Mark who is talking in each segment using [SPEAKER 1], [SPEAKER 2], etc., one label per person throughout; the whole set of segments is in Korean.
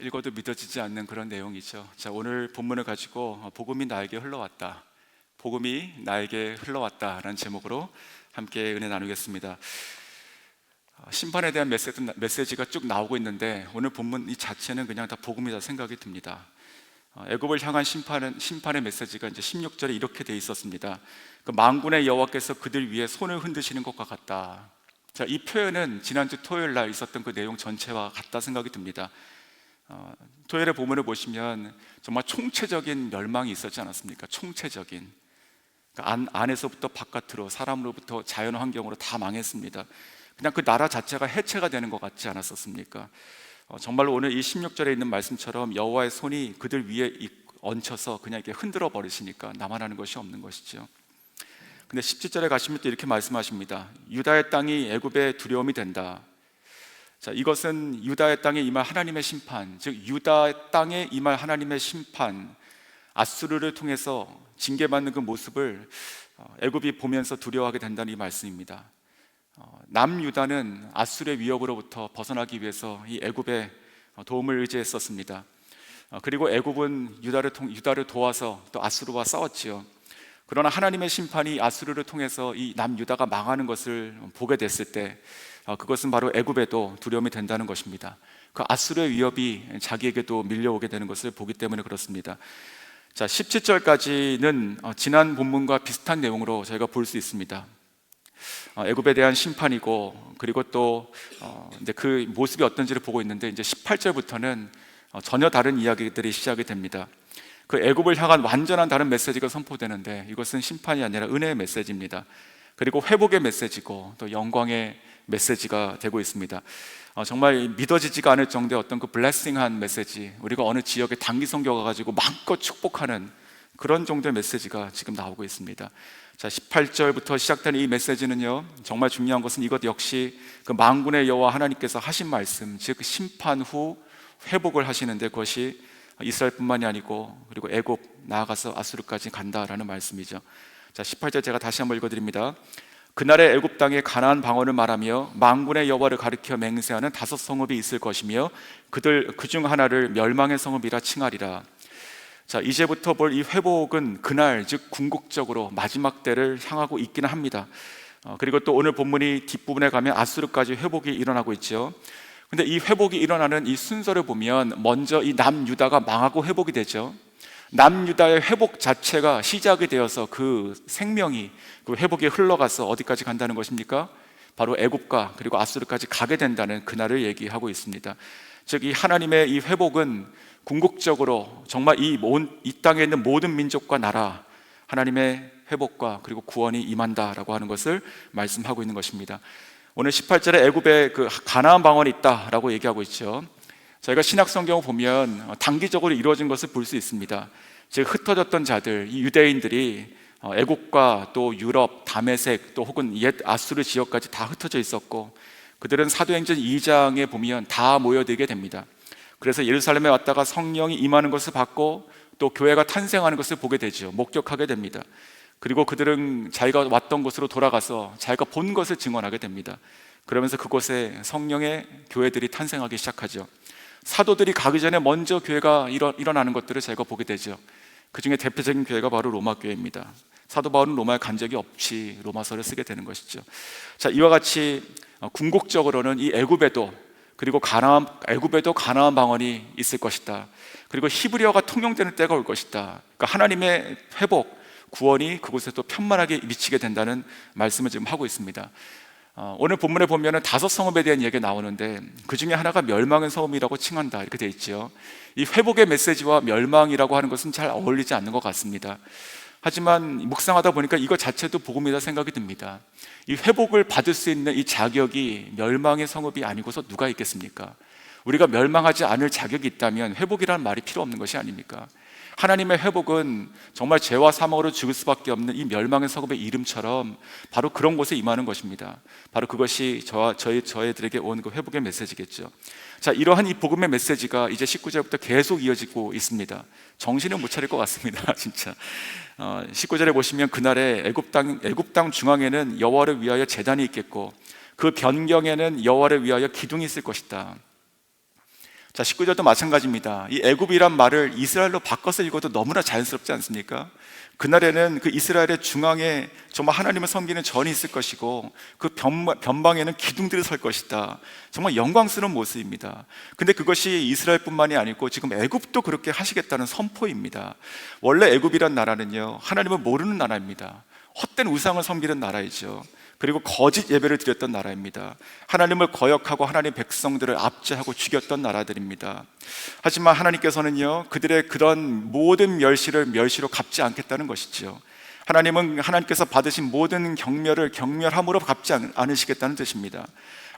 [SPEAKER 1] 읽어도 믿어지지 않는 그런 내용이죠. 자, 오늘 본문을 가지고 복음이 나에게 흘러왔다, 복음이 나에게 흘러왔다라는 제목으로 함께 은혜 나누겠습니다. 심판에 대한 메시지가 쭉 나오고 있는데 오늘 본문 이 자체는 그냥 다 복음이다 생각이 듭니다. 애굽을 향한 심판의 메시지가 이제 16절에 이렇게 돼 있었습니다. 그 만군의 여호와께서 그들 위에 손을 흔드시는 것과 같다. 자, 이 표현은 지난주 토요일 날 있었던 그 내용 전체와 같다 생각이 듭니다. 토요일의 본문을 보시면 정말 총체적인 멸망이 있었지 않았습니까? 총체적인, 그러니까 안에서부터 바깥으로, 사람으로부터 자연 환경으로 다 망했습니다. 그냥 그 나라 자체가 해체가 되는 것 같지 않았었습니까? 정말로 오늘 이 16절에 있는 말씀처럼 여호와의 손이 그들 위에 얹혀서 그냥 이렇게 흔들어 버리시니까 남아나는 것이 없는 것이죠. 근데 17절에 가시면 또 이렇게 말씀하십니다. 유다의 땅이 애굽의 두려움이 된다. 자, 이것은 유다의 땅에 임할 하나님의 심판, 즉 유다의 땅에 임할 하나님의 심판, 아수르를 통해서 징계받는 그 모습을 애굽이 보면서 두려워하게 된다는 이 말씀입니다. 남유다는 아수르의 위협으로부터 벗어나기 위해서 이 애굽의 도움을 의지했었습니다. 그리고 애굽은 유다를 도와서 또 아수르와 싸웠지요. 그러나 하나님의 심판이 아수르를 통해서 이 남유다가 망하는 것을 보게 됐을 때 그것은 바로 애굽에도 두려움이 된다는 것입니다. 그 아수르의 위협이 자기에게도 밀려오게 되는 것을 보기 때문에 그렇습니다. 자, 17절까지는 지난 본문과 비슷한 내용으로 저희가 볼 수 있습니다. 애굽에 대한 심판이고, 그리고 또 이제 그 모습이 어떤지를 보고 있는데, 이제 18절부터는 전혀 다른 이야기들이 시작이 됩니다. 그 애굽을 향한 완전한 다른 메시지가 선포되는데, 이것은 심판이 아니라 은혜의 메시지입니다. 그리고 회복의 메시지고 또 영광의 메시지가 되고 있습니다. 정말 믿어지지가 않을 정도의 어떤 그 블레싱한 메시지, 우리가 어느 지역에 단기 선교 가가지고 마음껏 축복하는 그런 정도의 메시지가 지금 나오고 있습니다. 자, 18절부터 시작되는 이 메시지는요, 정말 중요한 것은 이것 역시 그 만군의 여호와 하나님께서 하신 말씀, 즉 심판 후 회복을 하시는데, 그것이 이스라엘뿐만이 아니고 그리고 애굽, 나아가서 아수르까지 간다라는 말씀이죠. 자, 18절 제가 다시 한번 읽어드립니다. 그날의 애굽 땅에 가나안 방언을 말하며 만군의 여호와를 가리켜 맹세하는 5 성읍이 있을 것이며 그중 하나를 멸망의 성읍이라 칭하리라. 자, 이제부터 볼 이 회복은 그날, 즉 궁극적으로 마지막 때를 향하고 있기는 합니다. 그리고 또 오늘 본문이 뒷부분에 가면 아수르까지 회복이 일어나고 있죠. 근데 이 회복이 일어나는 이 순서를 보면 먼저 이 남유다가 망하고 회복이 되죠. 남유다의 회복 자체가 시작이 되어서 그 생명이, 그 회복이 흘러가서 어디까지 간다는 것입니까? 바로 애굽과 그리고 아수르까지 가게 된다는 그날을 얘기하고 있습니다. 즉 이 하나님의 이 회복은 궁극적으로 정말 이 땅에 있는 모든 민족과 나라, 하나님의 회복과 그리고 구원이 임한다라고 하는 것을 말씀하고 있는 것입니다. 오늘 18절에 애굽에 그 가나안 방언이 있다라고 얘기하고 있죠. 저희가 신약 성경을 보면 단기적으로 이루어진 것을 볼 수 있습니다. 즉 흩어졌던 자들, 이 유대인들이 애국과 또 유럽, 다메섹, 또 혹은 옛 아수르 지역까지 다 흩어져 있었고, 그들은 사도행전 2장에 보면 다 모여들게 됩니다. 그래서 예루살렘에 왔다가 성령이 임하는 것을 받고 또 교회가 탄생하는 것을 보게 되죠. 목격하게 됩니다. 그리고 그들은 자기가 왔던 곳으로 돌아가서 자기가 본 것을 증언하게 됩니다. 그러면서 그곳에 성령의 교회들이 탄생하기 시작하죠. 사도들이 가기 전에 먼저 교회가 일어나는 것들을 저희가 보게 되죠. 그 중에 대표적인 교회가 바로 로마 교회입니다. 사도 바울은 로마에 간 적이 없이 로마서를 쓰게 되는 것이죠. 자, 이와 같이 궁극적으로는 이 애굽에도, 그리고 애굽에도 가나안 방언이 있을 것이다. 그리고 히브리어가 통용되는 때가 올 것이다. 그러니까 하나님의 회복, 구원이 그곳에 또 편만하게 미치게 된다는 말씀을 지금 하고 있습니다. 오늘 본문에 보면은 5 성읍에 대한 얘기가 나오는데, 그 중에 하나가 멸망의 성읍이라고 칭한다 이렇게 되어 있죠. 이 회복의 메시지와 멸망이라고 하는 것은 잘 어울리지 않는 것 같습니다. 하지만 묵상하다 보니까 이거 자체도 복음이다 생각이 듭니다. 이 회복을 받을 수 있는 이 자격이 멸망의 성읍이 아니고서 누가 있겠습니까? 우리가 멸망하지 않을 자격이 있다면 회복이라는 말이 필요 없는 것이 아닙니까? 하나님의 회복은 정말 죄와 사망으로 죽을 수밖에 없는 이 멸망의 성읍의 이름처럼 바로 그런 곳에 임하는 것입니다. 바로 그것이 저희들에게 온 그 회복의 메시지겠죠. 자, 이러한 이 복음의 메시지가 이제 19절부터 계속 이어지고 있습니다. 정신을 못 차릴 것 같습니다. 진짜 19절에 보시면 그날에 애굽 땅 중앙에는 여호와를 위하여 제단이 있겠고 그 변경에는 여호와를 위하여 기둥이 있을 것이다. 자, 19절도 마찬가지입니다. 이 애굽이란 말을 이스라엘로 바꿔서 읽어도 너무나 자연스럽지 않습니까? 그날에는 그 이스라엘의 중앙에 정말 하나님을 섬기는 전이 있을 것이고 그 변방에는 기둥들이 설 것이다. 정말 영광스러운 모습입니다. 근데 그것이 이스라엘뿐만이 아니고 지금 애굽도 그렇게 하시겠다는 선포입니다. 원래 애굽이란 나라는요, 하나님을 모르는 나라입니다. 헛된 우상을 섬기는 나라이죠. 그리고 거짓 예배를 드렸던 나라입니다. 하나님을 거역하고 하나님 백성들을 압제하고 죽였던 나라들입니다. 하지만 하나님께서는요, 그들의 그런 모든 멸시로 갚지 않겠다는 것이죠. 하나님은 하나님께서 받으신 모든 경멸을 경멸함으로 갚지 않으시겠다는 뜻입니다.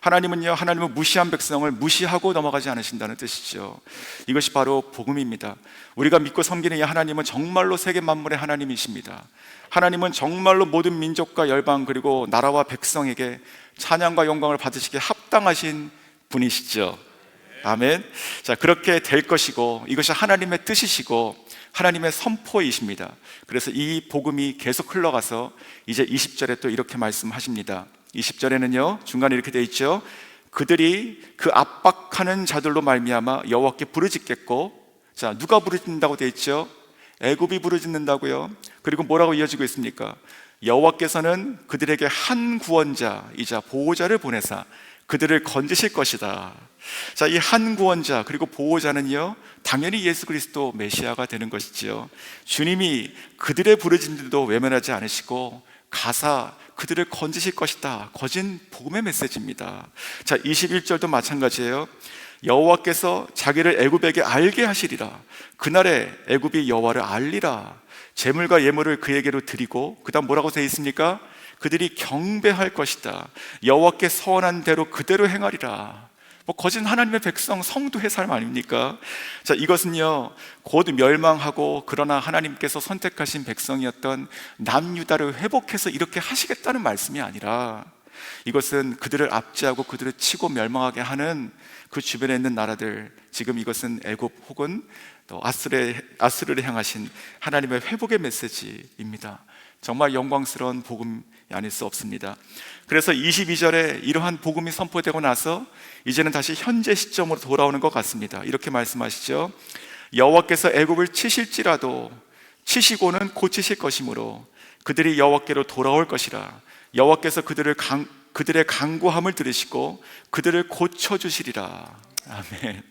[SPEAKER 1] 하나님은요, 하나님을 무시한 백성을 무시하고 넘어가지 않으신다는 뜻이죠. 이것이 바로 복음입니다. 우리가 믿고 섬기는 이 하나님은 정말로 세계 만물의 하나님이십니다. 하나님은 정말로 모든 민족과 열방 그리고 나라와 백성에게 찬양과 영광을 받으시기에 합당하신 분이시죠. 아멘. 자, 그렇게 될 것이고 이것이 하나님의 뜻이시고 하나님의 선포이십니다. 그래서 이 복음이 계속 흘러가서 이제 20절에 또 이렇게 말씀하십니다. 20절에는요, 중간에 이렇게 되어 있죠. 그들이 그 압박하는 자들로 말미암아 여호와께 부르짖겠고, 자, 누가 부르짖는다고 되어 있죠? 애굽이 부르짖는다고요. 그리고 뭐라고 이어지고 있습니까? 여호와께서는 그들에게 한 구원자이자 보호자를 보내사 그들을 건지실 것이다. 자, 이 한 구원자 그리고 보호자는요, 당연히 예수 그리스도 메시아가 되는 것이지요. 주님이 그들의 부르짖음도 외면하지 않으시고 가사 그들을 건지실 것이다. 거진 복음의 메시지입니다. 자, 21절도 마찬가지예요. 여호와께서 자기를 애굽에게 알게 하시리라. 그날에 애굽이 여호와를 알리라. 제물과 예물을 그에게로 드리고, 그 다음 뭐라고 되어 있습니까? 그들이 경배할 것이다. 여호와께 서원한 대로 그대로 행하리라. 거진 하나님의 백성 성도의 삶 아닙니까? 자, 이것은요, 곧 멸망하고 그러나 하나님께서 선택하신 백성이었던 남유다를 회복해서 이렇게 하시겠다는 말씀이 아니라, 이것은 그들을 압제하고 그들을 치고 멸망하게 하는 그 주변에 있는 나라들, 지금 이것은 애굽 혹은 또 아스르를 향하신 하나님의 회복의 메시지입니다. 정말 영광스러운 복음이 아닐 수 없습니다. 그래서 22절에 이러한 복음이 선포되고 나서 이제는 다시 현재 시점으로 돌아오는 것 같습니다. 이렇게 말씀하시죠. 여호와께서 애굽을 치실지라도 치시고는 고치실 것이므로 그들이 여호와께로 돌아올 것이라. 여호와께서 그들의 간구함을 들으시고 그들을 고쳐주시리라. 아멘.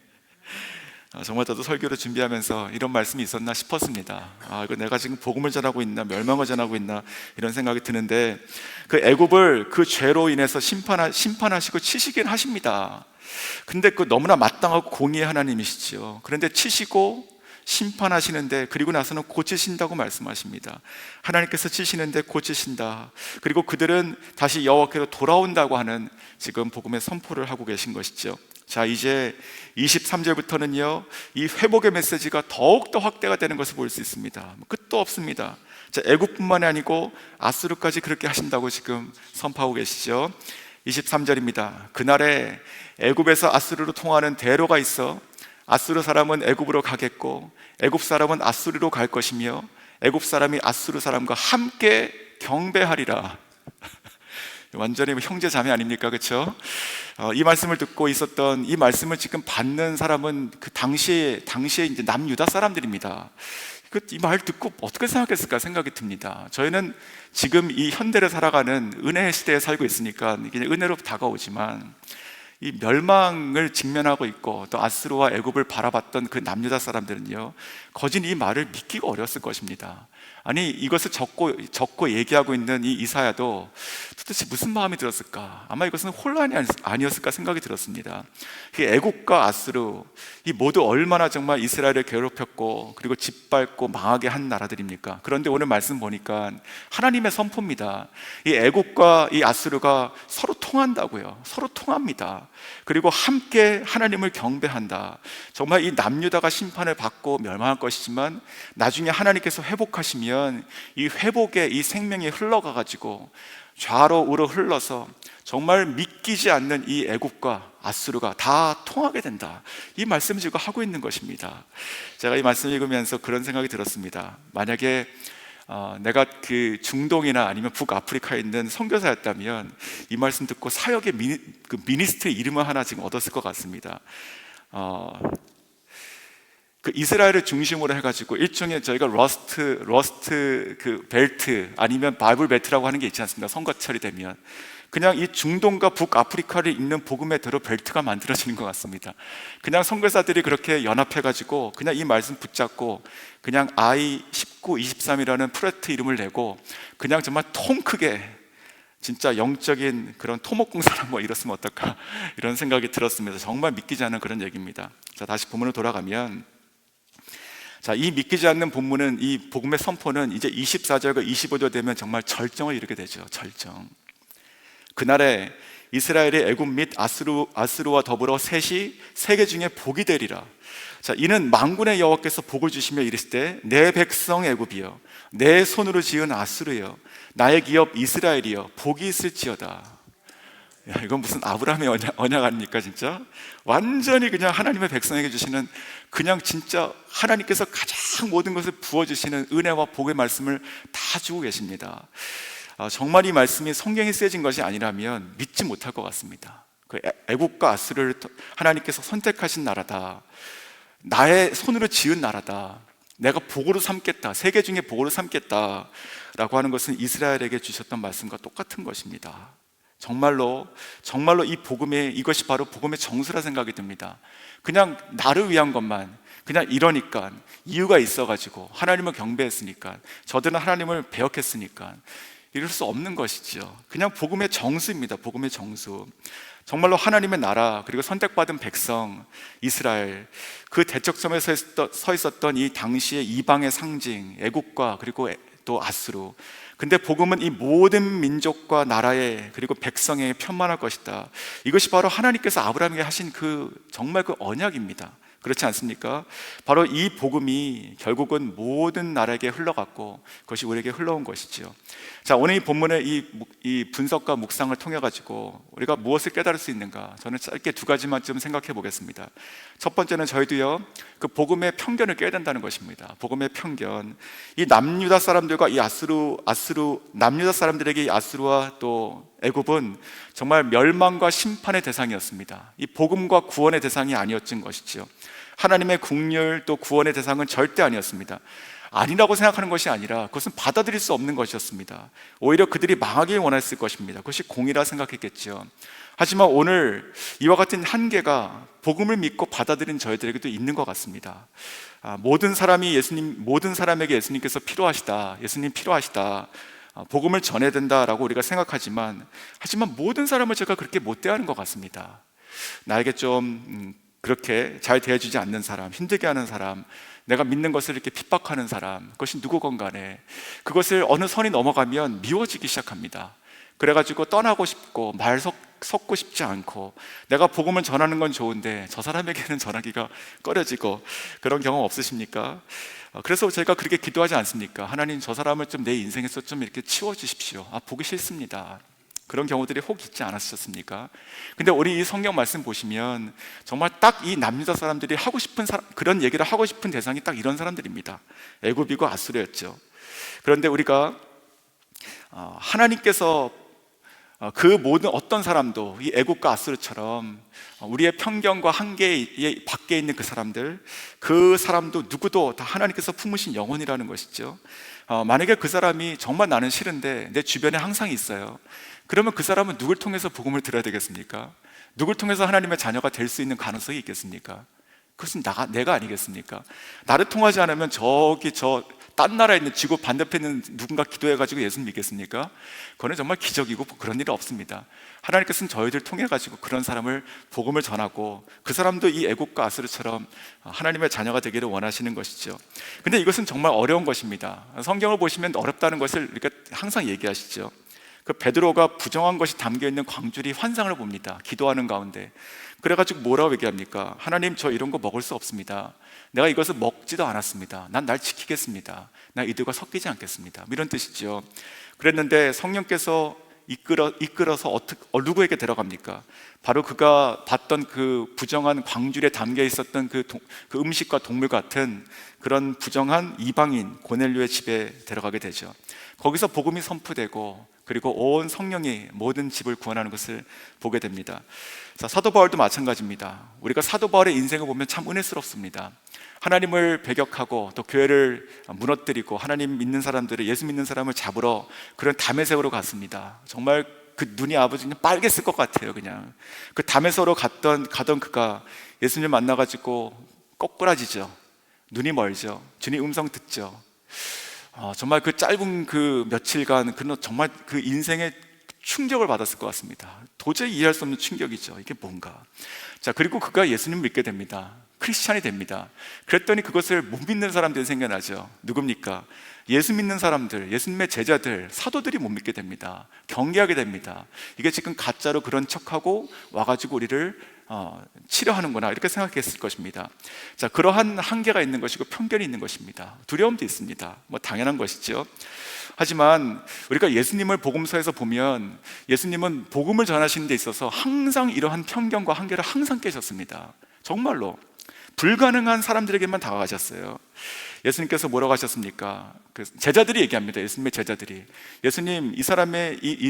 [SPEAKER 1] 정말 저도 설교를 준비하면서 이런 말씀이 있었나 싶었습니다. 이거 내가 지금 복음을 전하고 있나 멸망을 전하고 있나 이런 생각이 드는데, 그 애굽을 그 죄로 인해서 심판하시고 치시긴 하십니다. 근데 그 너무나 마땅하고 공의의 하나님이시죠. 그런데 치시고 심판하시는데, 그리고 나서는 고치신다고 말씀하십니다. 하나님께서 치시는데 고치신다. 그리고 그들은 다시 여호와께로 돌아온다고 하는 지금 복음의 선포를 하고 계신 것이죠. 자, 이제 23절부터는요, 이 회복의 메시지가 더욱더 확대가 되는 것을 볼 수 있습니다. 끝도 없습니다. 자, 애굽뿐만이 아니고 아수르까지 그렇게 하신다고 지금 선포하고 계시죠. 23절입니다. 그날에 애굽에서 아수르로 통하는 대로가 있어 아수르 사람은 애굽으로 가겠고 애굽 사람은 아수르로 갈 것이며 애굽 사람이 아수르 사람과 함께 경배하리라. 완전히 형제 자매 아닙니까? 그렇죠? 이 말씀을 듣고 있었던, 이 말씀을 지금 받는 사람은 그 당시에 이제 남유다 사람들입니다. 이 말 듣고 어떻게 생각했을까 생각이 듭니다. 저희는 지금 이 현대를 살아가는 은혜의 시대에 살고 있으니까 그냥 은혜로 다가오지만, 이 멸망을 직면하고 있고 또 아스루와 애굽을 바라봤던 그 남유다 사람들은요, 거진 이 말을 믿기가 어려웠을 것입니다. 아니, 이것을 적고 얘기하고 있는 이 이사야도 도대체 무슨 마음이 들었을까? 아마 이것은 혼란이 아니었을까 생각이 들었습니다. 애굽과 아스루, 이 모두 얼마나 정말 이스라엘을 괴롭혔고 그리고 짓밟고 망하게 한 나라들입니까? 그런데 오늘 말씀 보니까 하나님의 선포입니다. 이 애굽과 이 아스루가 서로 통한다고요. 서로 통합니다. 그리고 함께 하나님을 경배한다. 정말 이 남유다가 심판을 받고 멸망할 것이지만 나중에 하나님께서 회복하시면 이 회복의 이 생명이 흘러가가지고 좌로 우로 흘러서 정말 믿기지 않는 이 애굽과 아수르가 다 통하게 된다. 이 말씀을 지금 하고 있는 것입니다. 제가 이 말씀을 읽으면서 그런 생각이 들었습니다. 만약에 내가 그 중동이나 아니면 북아프리카에 있는 선교사였다면 이 말씀 듣고 사역의 미니스트리 이름을 하나 지금 얻었을 것 같습니다. 어, 그 이스라엘을 중심으로 해가지고 일종의 저희가 러스트 그 벨트 아니면 바이블 벨트라고 하는 게 있지 않습니까? 선거철이 되면 그냥 이 중동과 북아프리카를 잇는 복음의 대로 벨트가 만들어지는 것 같습니다. 그냥 선교사들이 그렇게 연합해가지고 그냥 이 말씀 붙잡고 그냥 I19, 23이라는 프로젝트 이름을 내고 그냥 정말 통 크게 진짜 영적인 그런 토목공사를 한번 이뤘으면 어떨까 이런 생각이 들었습니다. 정말 믿기지 않는 그런 얘기입니다. 자, 다시 본문으로 돌아가면 자, 이 믿기지 않는 본문은 이 복음의 선포는 이제 24절과 25절 되면 정말 절정을 이루게 되죠. 절정. 그날에 이스라엘의 애굽 및 아스루와 더불어 셋이 세계 중에 복이 되리라. 자, 이는 만군의 여호와께서 복을 주시며 이르실 때 내 백성 애굽이여 내 손으로 지은 아스루여 나의 기업 이스라엘이여 복이 있을지어다. 야, 이건 무슨 아브라함의 언약 아닙니까 진짜? 완전히 그냥 하나님의 백성에게 주시는 그냥 진짜 하나님께서 가장 모든 것을 부어주시는 은혜와 복의 말씀을 다 주고 계십니다. 정말 이 말씀이 성경에 쓰여진 것이 아니라면 믿지 못할 것 같습니다. 그 애국과 아스르를 하나님께서 선택하신 나라다. 나의 손으로 지은 나라다. 내가 복으로 삼겠다. 세계 중에 복으로 삼겠다 라고 하는 것은 이스라엘에게 주셨던 말씀과 똑같은 것입니다. 정말로 이 복음의 이것이 바로 복음의 정수라 생각이 듭니다. 그냥 나를 위한 것만 그냥 이러니까 이유가 있어가지고 하나님을 경배했으니까 저들은 하나님을 배역했으니까 이럴 수 없는 것이죠. 그냥 복음의 정수입니다. 복음의 정수. 정말로 하나님의 나라 그리고 선택받은 백성 이스라엘 그 대척점에 서 있었던 이 당시의 이방의 상징 애국과 그리고 또 아스루. 근데 복음은 이 모든 민족과 나라의 그리고 백성에게 편만할 것이다. 이것이 바로 하나님께서 아브라함에게 하신 그 정말 그 언약입니다. 그렇지 않습니까? 바로 이 복음이 결국은 모든 나라에게 흘러갔고 그것이 우리에게 흘러온 것이죠. 자, 오늘 이 본문의 이 분석과 묵상을 통해 가지고 우리가 무엇을 깨달을 수 있는가? 저는 짧게 두 가지만 좀 생각해 보겠습니다. 첫 번째는 저희도요 그 복음의 편견을 깨야 된다는 것입니다. 복음의 편견. 이 남유다 사람들과 이 남유다 사람들에게 이 아스루와 또 애굽은 정말 멸망과 심판의 대상이었습니다. 이 복음과 구원의 대상이 아니었던 것이죠. 하나님의 국률 또 구원의 대상은 절대 아니었습니다. 아니라고 생각하는 것이 아니라 그것은 받아들일 수 없는 것이었습니다. 오히려 그들이 망하길 원했을 것입니다. 그것이 공이라 생각했겠죠. 하지만 오늘 이와 같은 한계가 복음을 믿고 받아들인 저희들에게도 있는 것 같습니다. 모든 사람에게 예수님께서 필요하시다. 예수님 필요하시다. 복음을 전해야 된다라고 우리가 생각하지만 하지만 모든 사람을 제가 그렇게 못 대하는 것 같습니다. 나에게 좀 그렇게 잘 대해주지 않는 사람, 힘들게 하는 사람, 내가 믿는 것을 이렇게 핍박하는 사람, 그것이 누구건 간에 그것을 어느 선이 넘어가면 미워지기 시작합니다. 그래가지고 떠나고 싶고 말 섞고 싶지 않고 내가 복음을 전하는 건 좋은데 저 사람에게는 전하기가 꺼려지고 그런 경험 없으십니까? 그래서 제가 그렇게 기도하지 않습니까? 하나님 저 사람을 좀 내 인생에서 좀 이렇게 치워주십시오. 보기 싫습니다. 그런 경우들이 혹 있지 않았었습니까? 근데 우리 이 성경 말씀 보시면 정말 딱 이 남유다 사람들이 하고 싶은 그런 얘기를 하고 싶은 대상이 딱 이런 사람들입니다. 애굽이고 아수르였죠. 그런데 우리가 하나님께서 그 모든 어떤 사람도 이 애국과 아수르처럼 우리의 편견과 한계에 밖에 있는 그 사람도 누구도 다 하나님께서 품으신 영혼이라는 것이죠. 만약에 그 사람이 정말 나는 싫은데 내 주변에 항상 있어요. 그러면 그 사람은 누굴 통해서 복음을 들어야 되겠습니까? 누굴 통해서 하나님의 자녀가 될 수 있는 가능성이 있겠습니까? 그것은 내가 아니겠습니까? 나를 통하지 않으면 딴 나라에 있는 지구 반대편에 있는 누군가 기도해가지고 예수 믿겠습니까? 그거는 정말 기적이고 그런 일은 없습니다. 하나님께서는 저희들 통해가지고 그런 사람을 복음을 전하고 그 사람도 이 애국과 아스르처럼 하나님의 자녀가 되기를 원하시는 것이죠. 근데 이것은 정말 어려운 것입니다. 성경을 보시면 어렵다는 것을 이렇게 항상 얘기하시죠. 그 베드로가 부정한 것이 담겨있는 광주리 환상을 봅니다. 기도하는 가운데. 그래가지고 뭐라고 얘기합니까? 하나님 저 이런 거 먹을 수 없습니다. 내가 이것을 먹지도 않았습니다. 난 날 지키겠습니다. 나 이들과 섞이지 않겠습니다. 이런 뜻이죠. 그랬는데 성령께서 이끌어서 누구에게 데려갑니까? 바로 그가 봤던 그 부정한 광줄에 담겨 있었던 그 음식과 동물 같은 그런 부정한 이방인 고넬료의 집에 데려가게 되죠. 거기서 복음이 선포되고 그리고 온 성령이 모든 집을 구원하는 것을 보게 됩니다. 자, 사도 바울도 마찬가지입니다. 우리가 사도 바울의 인생을 보면 참 은혜스럽습니다. 하나님을 배격하고 또 교회를 무너뜨리고 하나님 믿는 사람들을, 예수 믿는 사람을 잡으러 그런 다메섹으로 갔습니다. 정말 그 눈이 아버지 그냥 빨갰을 것 같아요. 그냥 그 다메섹으로 가던 그가 예수님 만나가지고 꼬꾸라지죠. 눈이 멀죠. 주님 음성 듣죠. 정말 그 짧은 그 며칠간 정말 그 인생의 충격을 받았을 것 같습니다. 도저히 이해할 수 없는 충격이죠. 이게 뭔가. 자, 그리고 그가 예수님을 믿게 됩니다. 크리스찬이 됩니다. 그랬더니 그것을 못 믿는 사람들이 생겨나죠. 누굽니까? 예수 믿는 사람들, 예수님의 제자들, 사도들이 못 믿게 됩니다. 경계하게 됩니다. 이게 지금 가짜로 그런 척하고 와가지고 우리를 치료하는구나, 이렇게 생각했을 것입니다. 자, 그러한 한계가 있는 것이고 편견이 있는 것입니다. 두려움도 있습니다. 뭐 당연한 것이죠. 하지만 우리가 예수님을 복음서에서 보면 예수님은 복음을 전하시는 데 있어서 항상 이러한 편견과 한계를 항상 깨셨습니다. 정말로 불가능한 사람들에게만 다가가셨어요. 예수님께서 뭐라고 하셨습니까? 그 제자들이 얘기합니다. 예수님의 제자들이, 예수님, 이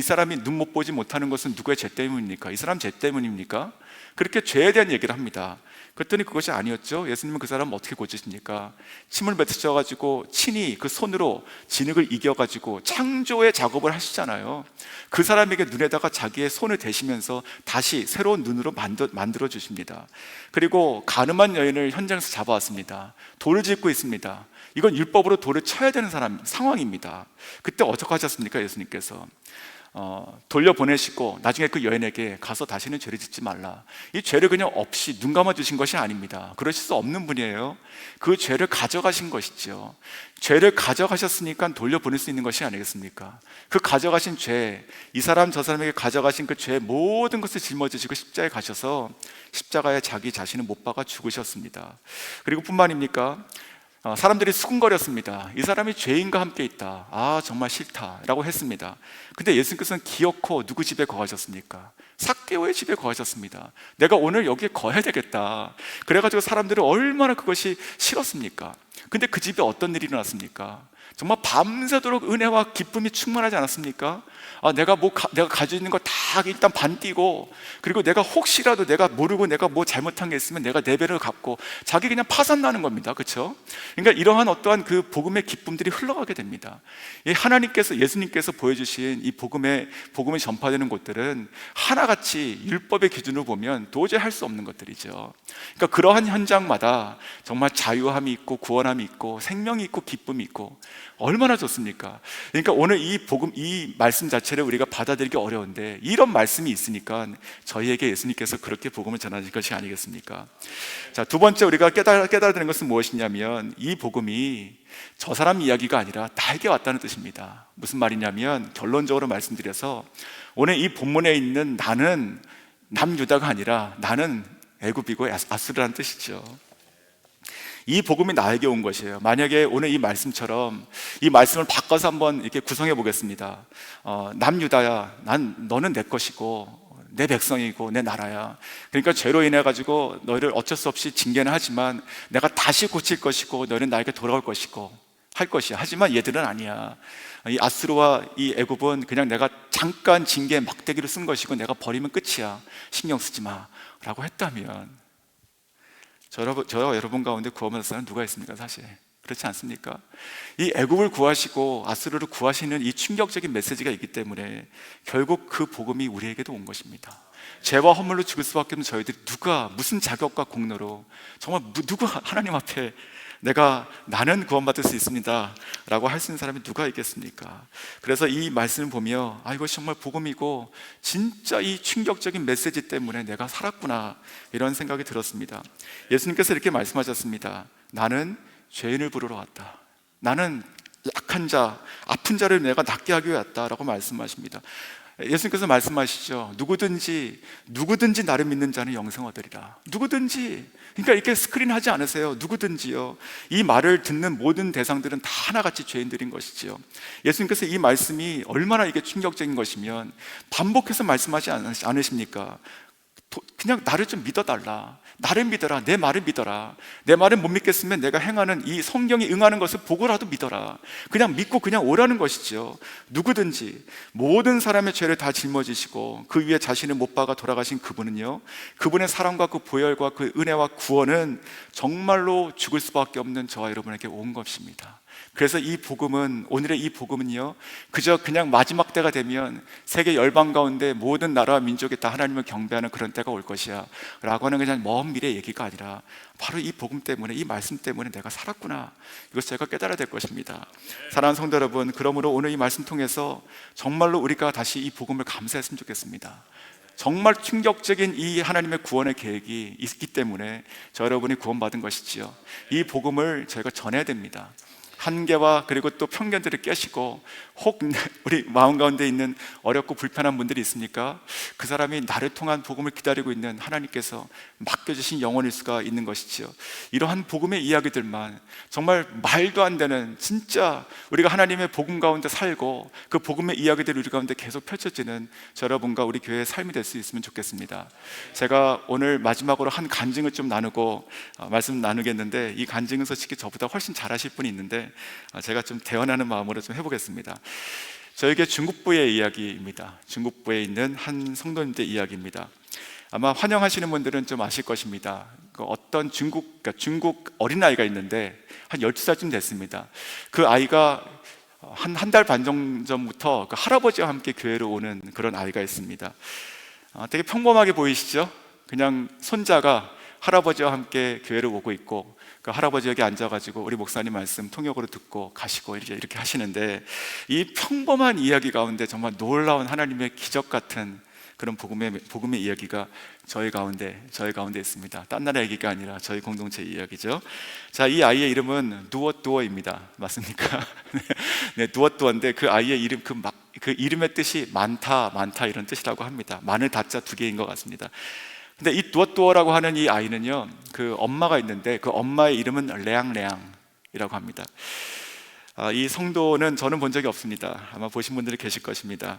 [SPEAKER 1] 사람이 눈 못 보지 못하는 것은 누구의 죄 때문입니까? 이 사람 죄 때문입니까? 그렇게 죄에 대한 얘기를 합니다. 그랬더니 그것이 아니었죠. 예수님은 그 사람을 어떻게 고치십니까? 침을 뱉으셔가지고 친히 그 손으로 진흙을 이겨가지고 창조의 작업을 하시잖아요. 그 사람에게 눈에다가 자기의 손을 대시면서 다시 새로운 눈으로 만들어 주십니다. 그리고 가늠한 여인을 현장에서 잡아왔습니다. 돌을 짚고 있습니다. 이건 율법으로 돌을 쳐야 되는 상황입니다. 그때 어떻게 하셨습니까? 예수님께서 돌려보내시고 나중에 그 여인에게 가서 다시는 죄를 짓지 말라, 이 죄를 그냥 없이 눈 감아 주신 것이 아닙니다. 그러실 수 없는 분이에요. 그 죄를 가져가신 것이죠. 죄를 가져가셨으니까 돌려보낼 수 있는 것이 아니겠습니까? 그 가져가신 죄, 이 사람 저 사람에게 가져가신 그 죄 모든 것을 짊어지시고 십자가에 가셔서 십자가에 자기 자신을 못 박아 죽으셨습니다. 그리고 뿐만입니까? 사람들이 수군거렸습니다. 이 사람이 죄인과 함께 있다. 정말 싫다 라고 했습니다. 근데 예수님께서는 기어코 누구 집에 거하셨습니까? 삭개오의 집에 거하셨습니다. 내가 오늘 여기에 거해야 되겠다. 그래가지고 사람들은 얼마나 그것이 싫었습니까? 근데 그 집에 어떤 일이 일어났습니까? 정말 밤새도록 은혜와 기쁨이 충만하지 않았습니까? 내가 가지고 있는 거 다 일단 반뛰고, 그리고 내가 혹시라도 내가 모르고 내가 뭐 잘못한 게 있으면 내가 내 배를 갚고 자기 그냥 파산나는 겁니다. 그렇죠? 그러니까 이러한 어떠한 그 복음의 기쁨들이 흘러가게 됩니다. 하나님께서, 예수님께서 보여주신 이 복음이 전파되는 곳들은 하나같이 율법의 기준으로 보면 도저히 할 수 없는 것들이죠. 그러니까 그러한 현장마다 정말 자유함이 있고 구원함이 있고 생명이 있고 기쁨이 있고 얼마나 좋습니까? 그러니까 오늘 이 말씀 자체를 우리가 받아들이기 어려운데 이런 말씀이 있으니까 저희에게 예수님께서 그렇게 복음을 전하신 것이 아니겠습니까? 자, 두 번째 우리가 깨달아야 되는 것은 무엇이냐면 이 복음이 저 사람 이야기가 아니라 나에게 왔다는 뜻입니다. 무슨 말이냐면 결론적으로 말씀드려서 오늘 이 본문에 있는 나는 남유다가 아니라 나는 애굽이고 아수르라는 뜻이죠. 이 복음이 나에게 온 것이에요. 만약에 오늘 이 말씀처럼 이 말씀을 바꿔서 한번 이렇게 구성해 보겠습니다. 남유다야, 너는 내 것이고 내 백성이고 내 나라야. 그러니까 죄로 인해 가지고 너희를 어쩔 수 없이 징계는 하지만 내가 다시 고칠 것이고 너희는 나에게 돌아올 것이고 할 것이야. 하지만 얘들은 아니야. 이 아수르와 이 애굽은 그냥 내가 잠깐 징계 막대기를 쓴 것이고 내가 버리면 끝이야. 신경 쓰지 마 라고 했다면 저와 여러분 가운데 구원받을 사람 누가 있습니까? 사실 그렇지 않습니까? 이 애굽을 구하시고 아수르를 구하시는 이 충격적인 메시지가 있기 때문에 결국 그 복음이 우리에게도 온 것입니다. 죄와 허물로 죽을 수밖에 없는 저희들이 누가 무슨 자격과 공로로 정말 누가 하나님 앞에 나는 구원받을 수 있습니다 라고 할 수 있는 사람이 누가 있겠습니까? 그래서 이 말씀을 보며 이것이 정말 복음이고 진짜 이 충격적인 메시지 때문에 내가 살았구나 이런 생각이 들었습니다. 예수님께서 이렇게 말씀하셨습니다. 나는 죄인을 부르러 왔다. 나는 약한 자, 아픈 자를 내가 낫게 하기 위해 왔다라고 말씀하십니다. 예수님께서 말씀하시죠. 누구든지 나를 믿는 자는 영생 얻으리라. 누구든지, 그러니까 이렇게 스크린 하지 않으세요. 누구든지요. 이 말을 듣는 모든 대상들은 다 하나같이 죄인들인 것이지요. 예수님께서 이 말씀이 얼마나 이게 충격적인 것이면 반복해서 말씀하지 않으십니까? 그냥 나를 좀 믿어달라. 나를 믿어라. 내 말을 믿어라. 내 말을 못 믿겠으면 내가 행하는 이 성경이 응하는 것을 보고라도 믿어라. 그냥 믿고 그냥 오라는 것이죠. 누구든지 모든 사람의 죄를 다 짊어지시고 그 위에 자신을 못 박아 돌아가신 그분은요, 그분의 사랑과 그 보혈과 그 은혜와 구원은 정말로 죽을 수밖에 없는 저와 여러분에게 온 것입니다. 그래서 이 복음은, 오늘의 이 복음은요, 그저 그냥 마지막 때가 되면 세계 열방 가운데 모든 나라와 민족이 다 하나님을 경배하는 그런 때가 올 것이야 라고 하는 그냥 먼 미래 얘기가 아니라 바로 이 복음 때문에, 이 말씀 때문에 내가 살았구나, 이것을 제가 깨달아야 될 것입니다. 사랑하는 성도 여러분, 그러므로 오늘 이 말씀 통해서 정말로 우리가 다시 이 복음을 감사했으면 좋겠습니다. 정말 충격적인 이 하나님의 구원의 계획이 있기 때문에 저 여러분이 구원받은 것이지요. 이 복음을 저희가 전해야 됩니다. 한계와 그리고 또 편견들을 깨시고, 혹 우리 마음 가운데 있는 어렵고 불편한 분들이 있습니까? 그 사람이 나를 통한 복음을 기다리고 있는 하나님께서 맡겨주신 영혼일 수가 있는 것이지요. 이러한 복음의 이야기들만, 정말 말도 안 되는, 진짜 우리가 하나님의 복음 가운데 살고 그 복음의 이야기들이 우리 가운데 계속 펼쳐지는 저 여러분과 우리 교회의 삶이 될 수 있으면 좋겠습니다. 제가 오늘 마지막으로 한 간증을 좀 나누고 말씀 나누겠는데, 이 간증은 솔직히 저보다 훨씬 잘하실 분이 있는데 제가 좀 대언하는 마음으로 좀 해보겠습니다. 저에게 중국부의 이야기입니다. 중국부에 있는 한 성도님의 이야기입니다. 아마 환영하시는 분들은 좀 아실 것입니다. 어떤 중국 어린아이가 있는데 한 12살쯤 됐습니다. 그 아이가 한 달 반 정도 전부터 그 할아버지와 함께 교회로 오는 그런 아이가 있습니다. 되게 평범하게 보이시죠? 그냥 손자가 할아버지와 함께 교회로 오고 있고, 그 할아버지 여기 앉아가지고 우리 목사님 말씀 통역으로 듣고 가시고 이렇게 하시는데, 이 평범한 이야기 가운데 정말 놀라운 하나님의 기적 같은 그런 복음의 이야기가 저희 가운데 있습니다. 딴 나라 얘기가 아니라 저희 공동체 이야기죠. 자, 이 아이의 이름은 누워뚜어입니다. 맞습니까? 네, 누워뚜어인데 그 아이의 이름, 그 이름의 뜻이 많다 이런 뜻이라고 합니다. 많을 다자 두 개인 것 같습니다. 근데 이 두어두어라고 하는 이 아이는요, 그 엄마가 있는데 그 엄마의 이름은 레앙레앙이라고 합니다. 이 성도는 저는 본 적이 없습니다. 아마 보신 분들이 계실 것입니다.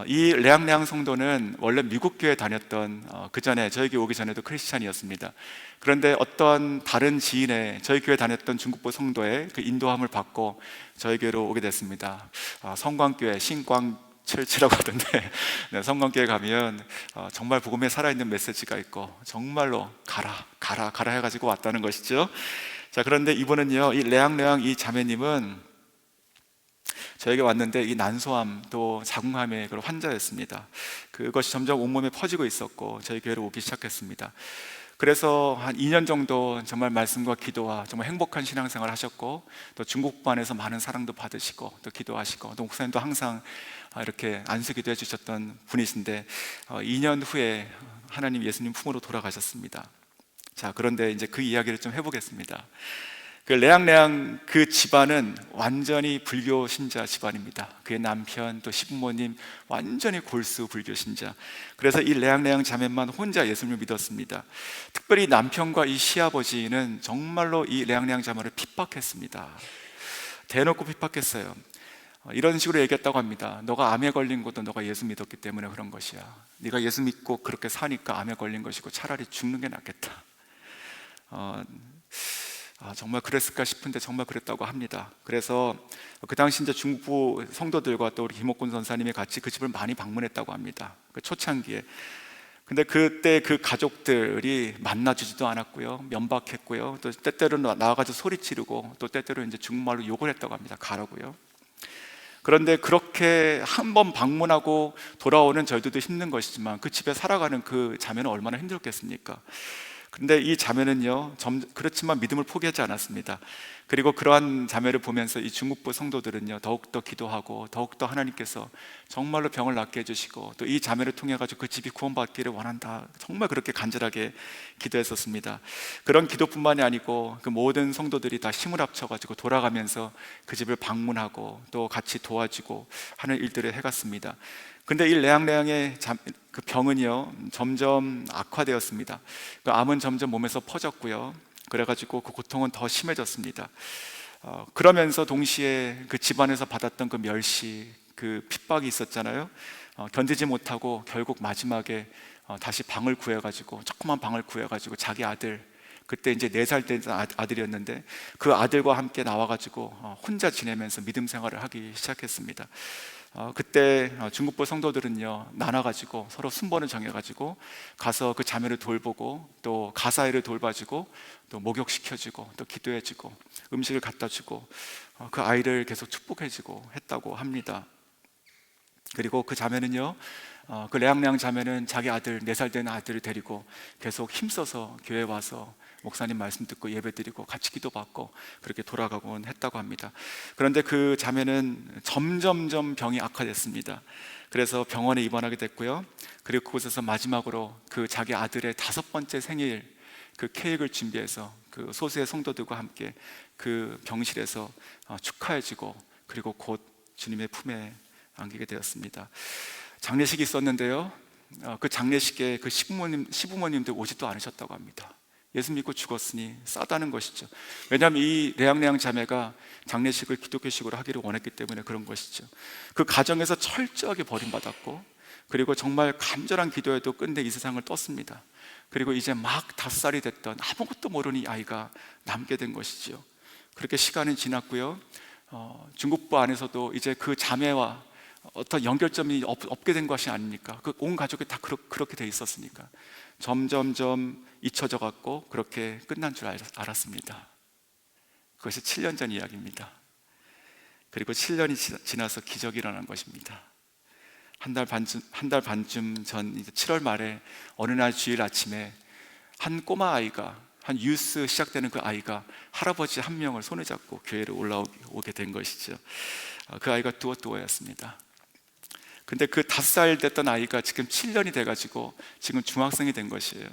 [SPEAKER 1] 이 레앙레앙 성도는 원래 미국 교회 다녔던, 그 전에 저희 교회 오기 전에도 크리스찬이었습니다. 그런데 어떤 다른 지인의 저희 교회 다녔던 중국부 성도의 그 인도함을 받고 저희 교회로 오게 됐습니다. 성광교회 철치라고 하던데, 네, 성광교회 가면 정말 복음에 살아있는 메시지가 있고 정말로 가라 해가지고 왔다는 것이죠. 자, 그런데 이분은요, 이 레앙레앙 이 자매님은 저에게 왔는데 이 난소암 또 자궁암의 그런 환자였습니다. 그것이 점점 온몸에 퍼지고 있었고 저희 교회로 오기 시작했습니다. 그래서 한 2년 정도 정말 말씀과 기도와 정말 행복한 신앙생활을 하셨고, 또 중국부 안에서 많은 사랑도 받으시고 또 기도하시고, 또 목사님도 항상 이렇게 안수기도 해주셨던 분이신데 2년 후에 하나님 예수님 품으로 돌아가셨습니다. 자, 그런데 이제 그 이야기를 좀 해보겠습니다. 그 레앙레앙 그 집안은 완전히 불교 신자 집안입니다. 그의 남편 또 시부모님 완전히 골수 불교 신자. 그래서 이 레앙레앙 자매만 혼자 예수님을 믿었습니다. 특별히 남편과 이 시아버지는 정말로 이 레앙레앙 자매를 핍박했습니다. 대놓고 핍박했어요. 이런 식으로 얘기했다고 합니다. 너가 암에 걸린 것도 너가 예수 믿었기 때문에 그런 것이야. 네가 예수 믿고 그렇게 사니까 암에 걸린 것이고 차라리 죽는 게 낫겠다. 정말 그랬을까 싶은데 정말 그랬다고 합니다. 그래서 그 당시 이제 중국부 성도들과 또 우리 김옥곤 선사님이 같이 그 집을 많이 방문했다고 합니다. 그 초창기에. 근데 그때 그 가족들이 만나주지도 않았고요, 면박했고요, 또 때때로 나와가지고 소리 지르고 또 때때로 이제 중국말로 욕을 했다고 합니다. 가라고요. 그런데 그렇게 한 번 방문하고 돌아오는 저희들도 힘든 것이지만 그 집에 살아가는 그 자매는 얼마나 힘들었겠습니까? 근데 이 자매는요, 그렇지만 믿음을 포기하지 않았습니다. 그리고 그러한 자매를 보면서 이 중국부 성도들은요, 더욱더 기도하고 더욱더 하나님께서 정말로 병을 낫게 해주시고 또 이 자매를 통해 가지고 그 집이 구원받기를 원한다, 정말 그렇게 간절하게 기도했었습니다. 그런 기도뿐만이 아니고 그 모든 성도들이 다 힘을 합쳐가지고 돌아가면서 그 집을 방문하고 또 같이 도와주고 하는 일들을 해갔습니다. 근데 이 레앙레앙의 그 병은요, 점점 악화되었습니다. 그 암은 점점 몸에서 퍼졌고요, 그래가지고 그 고통은 더 심해졌습니다. 그러면서 동시에 그 집안에서 받았던 그 멸시, 그 핍박이 있었잖아요. 견디지 못하고 결국 마지막에 다시 방을 구해가지고, 조그만 방을 구해가지고 자기 아들, 그때 이제 4살 된 아들이었는데 그 아들과 함께 나와가지고 혼자 지내면서 믿음 생활을 하기 시작했습니다. 그때 중국보 성도들은요, 나눠가지고 서로 순번을 정해가지고 가서 그 자매를 돌보고, 또 가사일을 돌봐주고, 또 목욕시켜주고, 또 기도해주고, 음식을 갖다주고, 그 아이를 계속 축복해주고 했다고 합니다. 그리고 그 자매는요, 그 레앙레앙 자매는 자기 아들, 4살 된 아들을 데리고 계속 힘써서 교회에 와서 목사님 말씀 듣고 예배드리고 같이 기도받고 그렇게 돌아가곤 했다고 합니다. 그런데 그 자매는 점점점 병이 악화됐습니다. 그래서 병원에 입원하게 됐고요. 그리고 그곳에서 마지막으로 그 자기 아들의 5번째 생일 그 케이크를 준비해서 그 소수의 성도들과 함께 그 병실에서 축하해주고, 그리고 곧 주님의 품에 안기게 되었습니다. 장례식이 있었는데요, 그 장례식에 그 시부모님들 오지도 않으셨다고 합니다. 예수 믿고 죽었으니 싸다는 것이죠. 왜냐하면 이 레앙레앙 자매가 장례식을 기독교식으로 하기를 원했기 때문에 그런 것이죠. 그 가정에서 철저하게 버림받았고, 그리고 정말 간절한 기도에도 끝내 이 세상을 떴습니다. 그리고 이제 막 5살이 됐던 아무것도 모르는 이 아이가 남게 된 것이죠. 그렇게 시간이 지났고요, 중국부 안에서도 이제 그 자매와 어떤 연결점이 없게 된 것이 아닙니까? 그 온 가족이 다 그렇게 돼 있었으니까 점점점 잊혀져 갔고 그렇게 끝난 줄 알았습니다. 그것이 7년 전 이야기입니다. 그리고 7년이 지나서 기적이 일어난 것입니다. 한 달 반쯤 전, 이제 7월 말에 어느 날 주일 아침에 한 꼬마 아이가, 한 유스 시작되는 그 아이가 할아버지 한 명을 손에 잡고 교회로 올라오게 된 것이죠. 그 아이가 뚜어뚜어였습니다. 근데 그 5살 됐던 아이가 지금 7년이 돼가지고 지금 중학생이 된 것이에요.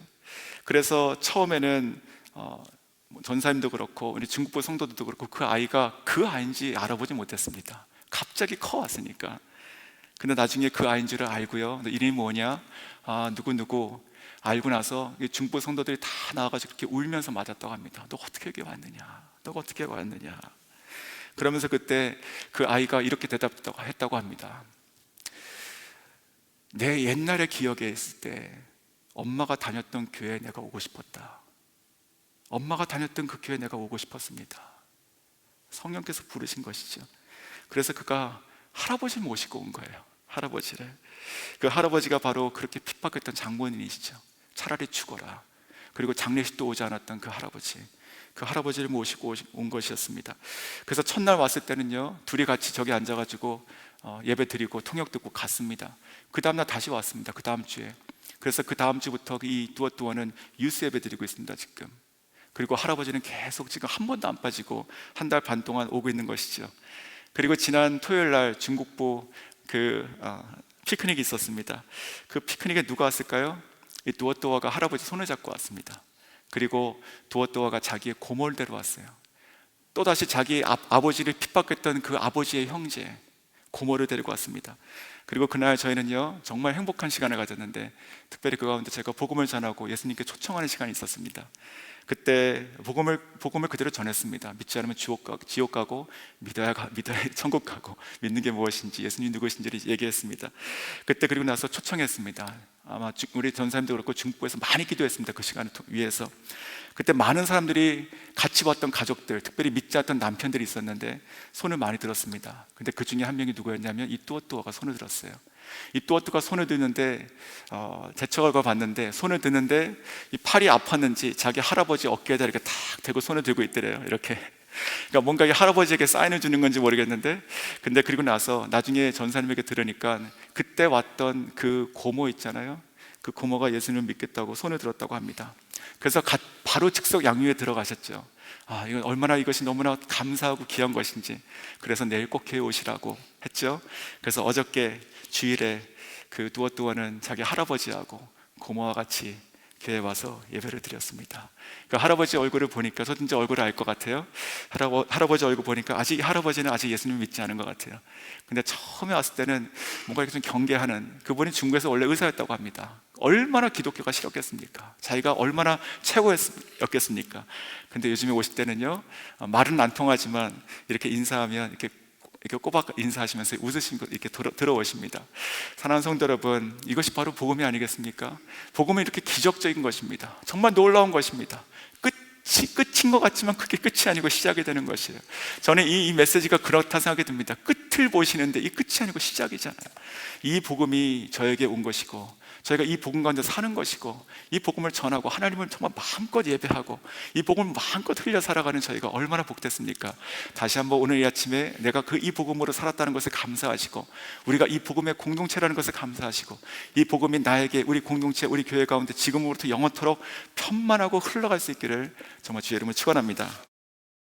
[SPEAKER 1] 그래서 처음에는 전사님도 그렇고 우리 중국부 성도들도 그렇고 그 아이가 그 아이인지 알아보지 못했습니다. 갑자기 커왔으니까. 근데 나중에 그 아이인 줄을 알고요, 너 이름이 뭐냐? 누구 알고 나서 중국부 성도들이 다 나와가지고 그렇게 울면서 맞았다고 합니다. 너 어떻게 여기 왔느냐? 너가 어떻게 왔느냐? 그러면서 그때 그 아이가 이렇게 대답했다고 합니다. 내 옛날의 기억에 있을 때 엄마가 다녔던 교회에 내가 오고 싶었다. 엄마가 다녔던 그 교회에 내가 오고 싶었습니다. 성령께서 부르신 것이죠. 그래서 그가 할아버지를 모시고 온 거예요. 할아버지를. 그 할아버지가 바로 그렇게 핍박했던 장본인이시죠. 차라리 죽어라. 그리고 장례식도 오지 않았던 그 할아버지, 그 할아버지를 모시고 온 것이었습니다. 그래서 첫날 왔을 때는요, 둘이 같이 저기 앉아가지고 예배 드리고 통역 듣고 갔습니다. 그 다음날 다시 왔습니다. 그 다음 주에. 그래서 그 다음 주부터 이 뚜어뚜어는 유스 예배 드리고 있습니다 지금. 그리고 할아버지는 계속 지금 한 번도 안 빠지고 한 달 반 동안 오고 있는 것이죠. 그리고 지난 토요일 날 중국부 피크닉이 있었습니다. 그 피크닉에 누가 왔을까요? 이 뚜어뚜어가 할아버지 손을 잡고 왔습니다. 그리고 뚜어뚜어가 자기의 고모를 데려왔어요. 또다시 자기 아버지를 핍박했던 그 아버지의 형제 고모를 데리고 왔습니다. 그리고 그날 저희는요, 정말 행복한 시간을 가졌는데, 특별히 그 가운데 제가 복음을 전하고 예수님께 초청하는 시간이 있었습니다. 그때 복음을 그대로 전했습니다. 믿지 않으면 지옥 가고 믿어야 천국 가고, 믿는 게 무엇인지, 예수님 누구신지를 얘기했습니다. 그때 그리고 나서 초청했습니다. 아마 우리 전사님도 그렇고 중국부에서 많이 기도했습니다. 그 시간을 위해서. 그때 많은 사람들이 같이 왔던 가족들, 특별히 믿지 않던 남편들이 있었는데 손을 많이 들었습니다. 근데 그 중에 한 명이 누구였냐면 이 뚜어뚜어가 손을 들었어요. 이 뚜어뚜어가 손을 드는데 제척을 봤는데, 손을 드는데 이 팔이 아팠는지 자기 할아버지 어깨에다 이렇게 탁 대고 손을 들고 있더래요. 이렇게. 그러니까 뭔가 이 할아버지에게 사인을 주는 건지 모르겠는데, 근데 그리고 나서 나중에 전사님에게 들으니까 그때 왔던 그 고모 있잖아요, 그 고모가 예수님을 믿겠다고 손을 들었다고 합니다. 그래서 바로 즉석 양육에 들어가셨죠. 이건 얼마나 이것이 너무나 감사하고 귀한 것인지. 그래서 내일 꼭 교회 오시라고 했죠. 그래서 어저께 주일에 그 뚜어뚜어는 자기 할아버지하고 고모와 같이 교회에 와서 예배를 드렸습니다. 그 할아버지 얼굴을 보니까 저 진짜 얼굴을 알 것 같아요. 할아버지 얼굴 보니까 할아버지는 아직 예수님을 믿지 않은 것 같아요. 근데 처음에 왔을 때는 뭔가 이렇게 좀 경계하는, 그분이 중국에서 원래 의사였다고 합니다. 얼마나 기독교가 싫었겠습니까? 자기가 얼마나 최고였겠습니까? 근데 요즘에 오실 때는요, 말은 안 통하지만 이렇게 인사하면 이렇게 이렇게 꼬박 인사하시면서 웃으시고 이렇게 들어오십니다. 사랑하는 성도 여러분, 이것이 바로 복음이 아니겠습니까? 복음은 이렇게 기적적인 것입니다. 정말 놀라운 것입니다. 끝인 것 같지만 그게 끝이 아니고 시작이 되는 것이에요. 저는 이 메시지가 그렇다 생각이 듭니다. 끝을 보시는데 이 끝이 아니고 시작이잖아요. 이 복음이 저에게 온 것이고, 저희가 이 복음 가운데 사는 것이고, 이 복음을 전하고 하나님을 정말 마음껏 예배하고 이 복음을 마음껏 흘려 살아가는 저희가 얼마나 복됐습니까? 다시 한번 오늘 이 아침에 내가 이 복음으로 살았다는 것을 감사하시고, 우리가 이 복음의 공동체라는 것을 감사하시고, 이 복음이 나에게, 우리 공동체, 우리 교회 가운데 지금으로부터 영원토록 편만하고 흘러갈 수 있기를 정말 주의 이름으로 축원합니다.